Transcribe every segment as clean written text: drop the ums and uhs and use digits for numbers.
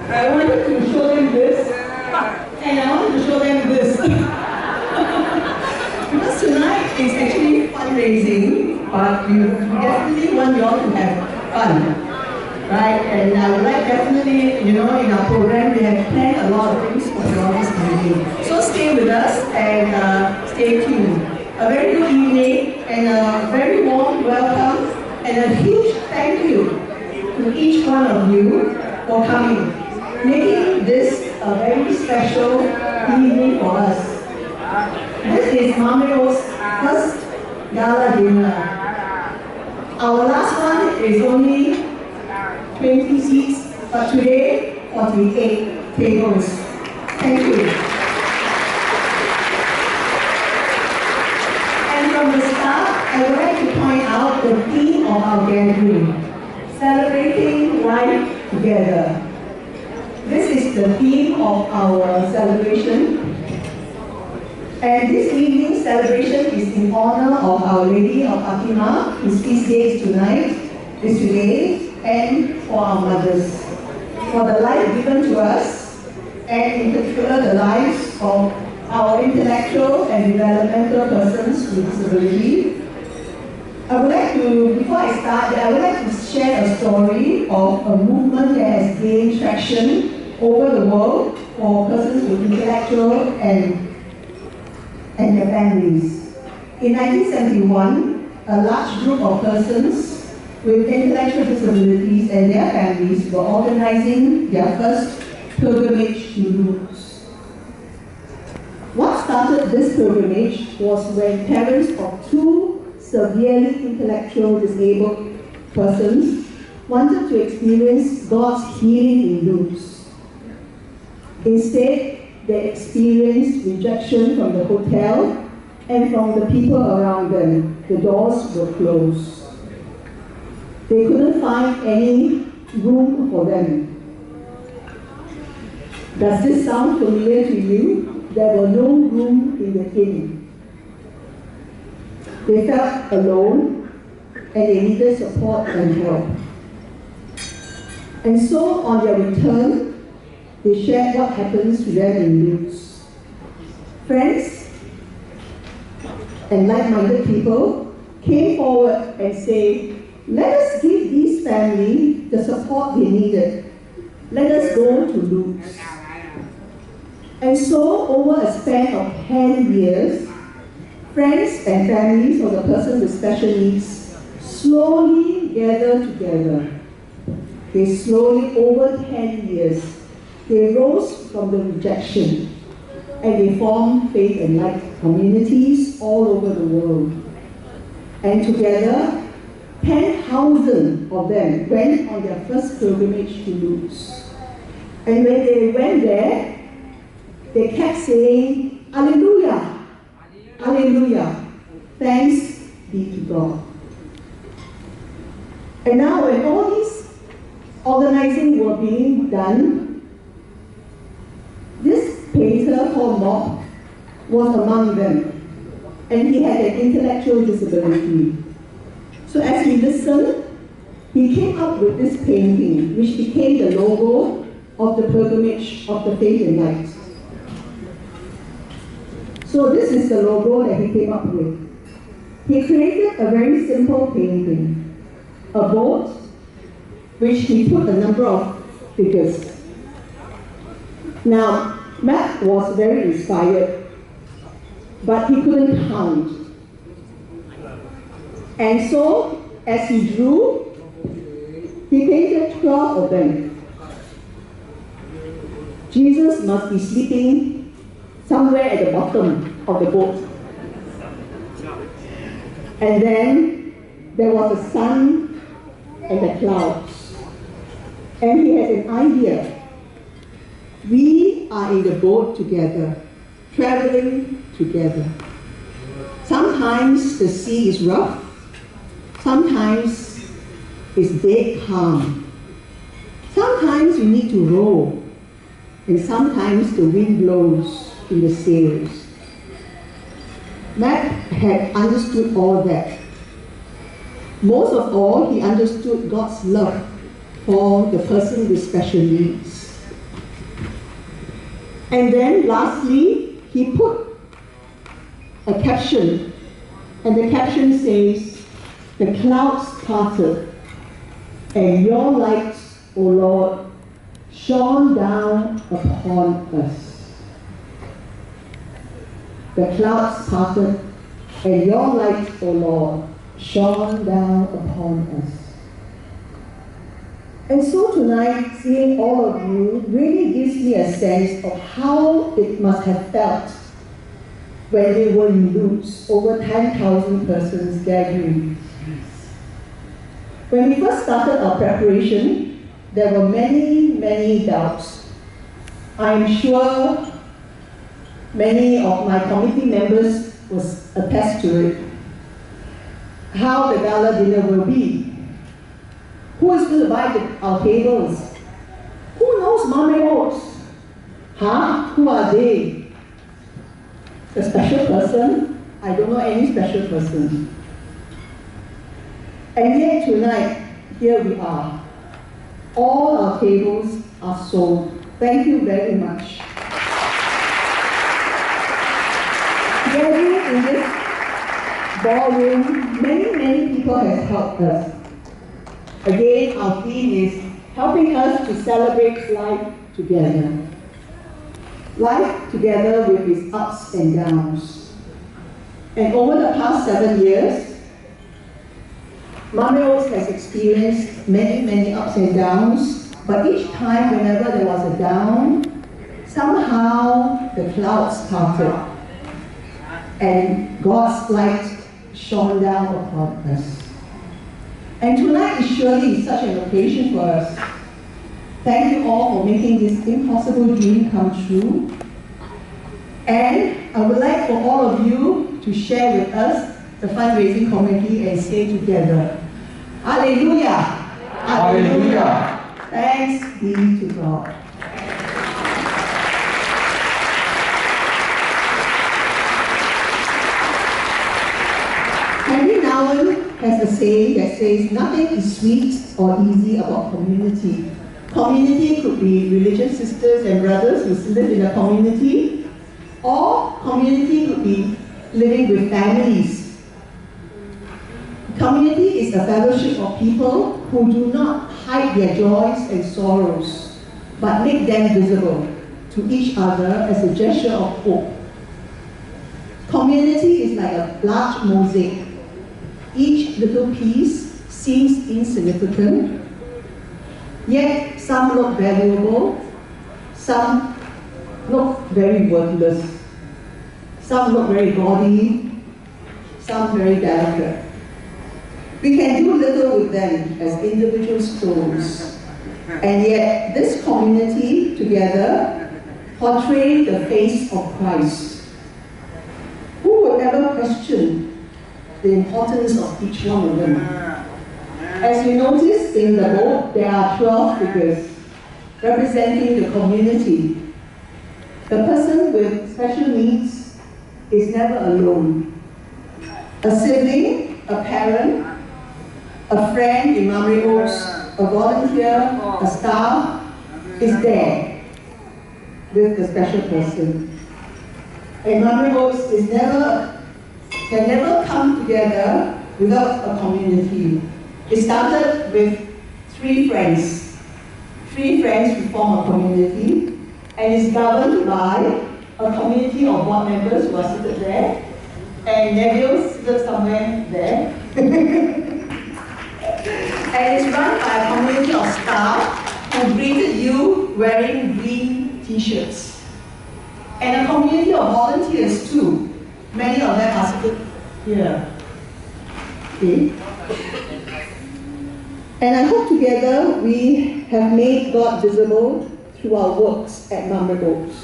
I wanted to show them this, and I wanted to show them this. Because tonight is actually fundraising, but we definitely want you all to have fun. Right, and I would like definitely, in our program we have planned a lot of things for you all this evening. So stay with us and stay tuned. A very good evening and a very warm welcome and a huge thank you to each one of you for coming, making this a very special evening for us. This is Mamre Oaks' first gala dinner. Our last one is only 20 seats, but today, 48 tables. Thank you. And from the start, I would like to point out the theme of our gathering, celebrating life together. This is the theme of our celebration. And this evening's celebration is in honor of Our Lady of Fatima, whose feast day is today, and for our mothers, for the life given to us, and in particular the lives of our intellectual and developmental persons with disability. Before I start, I would like to share a story of a movement that has gained traction over the world for persons with intellectual and their families. In 1971, a large group of persons with intellectual disabilities and their families were organizing their first pilgrimage to Lourdes. What started this pilgrimage was when parents of two severely intellectual disabled persons wanted to experience God's healing in Lourdes. Instead, they experienced rejection from the hotel and from the people around them. The doors were closed. They couldn't find any room for them. Does this sound familiar to you? There were no room in the inn. They felt alone and they needed support and help. And so on their return, they shared what happens to them in Lourdes. Friends and like-minded people came forward and said, let us give these families the support they needed. Let us go to Lourdes. And so, over a span of 10 years, friends and families of the person with special needs slowly gathered together. They slowly, over 10 years, they rose from the rejection and they formed faith and light communities all over the world. And together, 10,000 of them went on their first pilgrimage to Lourdes. And when they went there, they kept saying, Alleluia, Alleluia, thanks be to God. And now when all this organizing were being done, this painter called Mock was among them, and he had an intellectual disability. So as he listened, he came up with this painting, which became the logo of the pilgrimage of the Faith and Light. So this is the logo that he came up with. He created a very simple painting, a boat, which he put a number of figures. Now, Matt was very inspired, but he couldn't count. And so, as he drew, he painted 12 of them. Jesus must be sleeping somewhere at the bottom of the boat. And then there was the sun and the clouds. And he had an idea. We are in the boat together, traveling together. Sometimes the sea is rough. Sometimes it's dead calm. Sometimes you need to row. And sometimes the wind blows in the sails. Matt had understood all that. Most of all, he understood God's love for the person with special needs. And then lastly, he put a caption, and the caption says, "The clouds parted, and your light, O Lord, shone down upon us." The clouds parted, and your light, O Lord, shone down upon us. And so tonight, seeing all of you really gives me a sense of how it must have felt when they were in Lutz, over 10,000 persons gathering. When we first started our preparation, there were many doubts. I'm sure many of my committee members will attest to it. How the gala dinner will be. Who is going to buy our tables? Who knows Mamre Oaks? Who are they? A special person? I don't know any special person. And yet tonight, here we are. All our tables are sold. Thank you very much. Gathering in this ballroom, many people have helped us. Again, our theme is helping us to celebrate life together. Life together with its ups and downs. And over the past 7 years, Mamre Oaks has experienced many ups and downs, but each time whenever there was a down, somehow the clouds parted and God's light shone down upon us. And tonight is surely such an occasion for us. Thank you all for making this impossible dream come true. And I would like for all of you to share with us the fundraising committee and stay together. Hallelujah! Hallelujah! Thanks be to God. Henry Nouwen has a saying that says, "Nothing is sweet or easy about community." Community could be religious sisters and brothers who live in a community, or community could be living with families. Community is a fellowship of people who do not hide their joys and sorrows, but make them visible to each other as a gesture of hope. Community is like a large mosaic. Each little piece seems insignificant, yet some look valuable, some look very worthless, some look very gaudy, some very delicate. We can do little with them as individual stones, and yet this community together portray the face of Christ. Who would ever question the importance of each one of them? As you notice in the book, there are 12 figures representing the community. The person with special needs is never alone. A sibling, a parent, a friend in Mamre Oaks, a volunteer, a staff is there with the special person. And Mamre Oaks can never come together without a community. It started with three friends who form a community, and is governed by a community of board members who are seated there, and Neville seated somewhere there. And it's run by a community of staff who greeted you wearing green t-shirts. And a community of volunteers too. Many of them are seated here. Okay. And I hope together we have made God visible through our works at Mamre Oaks.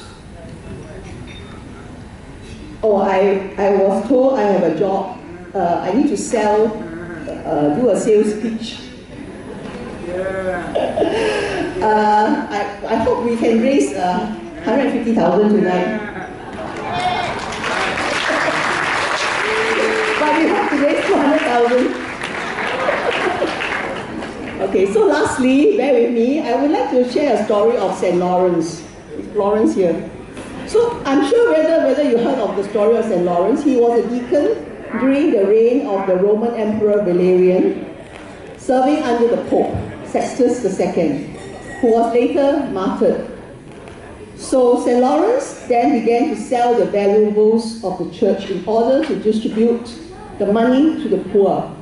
Oh, I was told I have a job. I need to do a sales pitch. I hope we can raise 150,000 tonight. But we have to raise 200,000. Okay, so lastly, bear with me, I would like to share a story of St. Lawrence. Is Lawrence here? I'm sure whether you heard of the story of St. Lawrence. He was a deacon during the reign of the Roman Emperor Valerian, serving under the Pope, Sextus II, who was later martyred. So St. Lawrence then began to sell the valuables of the church in order to distribute the money to the poor.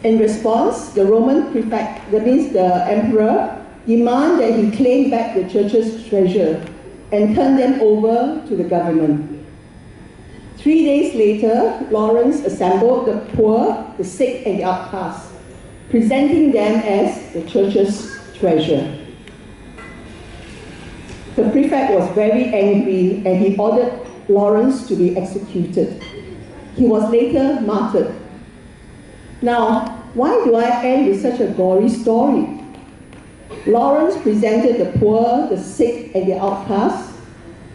In response, the Roman prefect, that means the emperor, demanded that he claim back the church's treasure and turn them over to the government. 3 days later, Lawrence assembled the poor, the sick, and the outcasts, presenting them as the church's treasure. The prefect was very angry and he ordered Lawrence to be executed. He was later martyred. Now, why do I end with such a gory story? Lawrence presented the poor, the sick, and the outcasts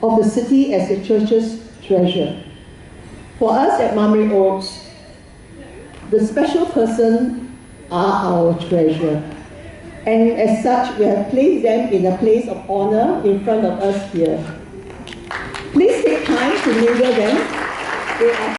of the city as the church's treasure. For us at Mamre Oaks, the special person are our treasure. And as such, we have placed them in a place of honor in front of us here. Please take time to mingle them. They are